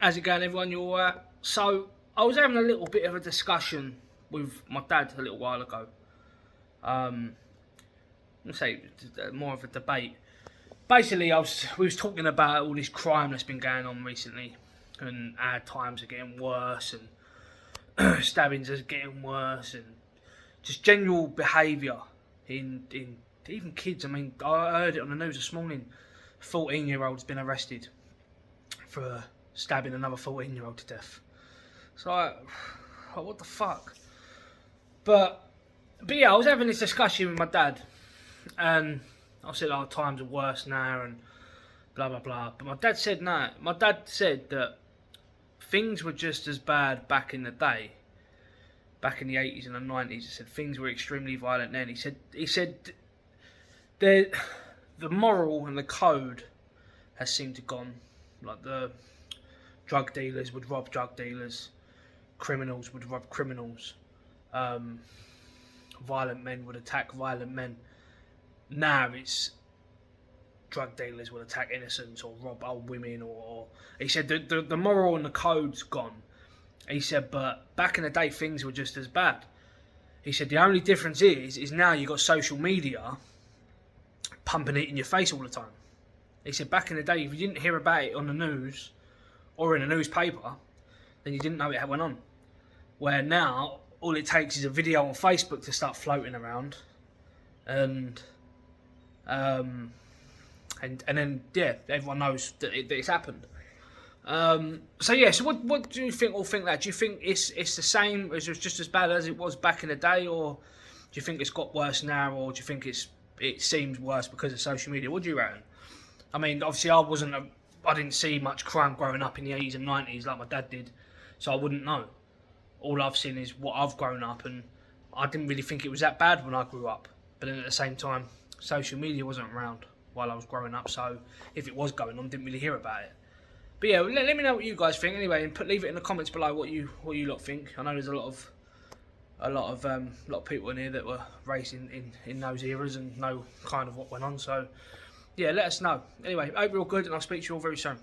How's it going, everyone? You alright? So, I was having a little bit of a discussion with my dad a little while ago. Let's say more of a debate. Basically, we was talking about all this crime that's been going on recently, and our times are getting worse, and stabbings are getting worse, and just general behaviour in even kids. I mean, I heard it on the news this morning. A 14-year-old's been arrested for stabbing another 14-year-old to death. So, what the fuck? But yeah, I was having this discussion with my dad, and I said, times are worse now, and blah, blah, blah. But my dad said no. My dad said that things were just as bad back in the day, back in the 80s and the 90s. He said things were extremely violent then. He said the moral and the code has seemed to gone. Like the drug dealers would rob drug dealers, criminals would rob criminals, violent men would attack violent men. Now it's drug dealers will attack innocents or rob old women, or he said the moral and the code's gone. He said, but back in the day things were just as bad. He said the only difference is now you got social media pumping it in your face all the time. He said back in the day if you didn't hear about it on the news or in a newspaper, then you didn't know it went on. Where now all it takes is a video on Facebook to start floating around, and then everyone knows that it's happened. So what do you think? All think that? Do you think it's the same? Is it just as bad as it was back in the day, or do you think it's got worse now, or do you think it seems worse because of social media? What do you reckon? I mean, obviously I didn't see much crime growing up in the 80s and 90s like my dad did, so I wouldn't know. All I've seen is what I've grown up, and I didn't really think it was that bad when I grew up. But then at the same time, social media wasn't around while I was growing up, so if it was going on, didn't really hear about it. But yeah, let me know what you guys think anyway, and leave it in the comments below what you lot think. I know there's a lot of people in here that were raised in those eras and know kind of what went on. So yeah, let us know. Anyway, hope you're all good, and I'll speak to you all very soon.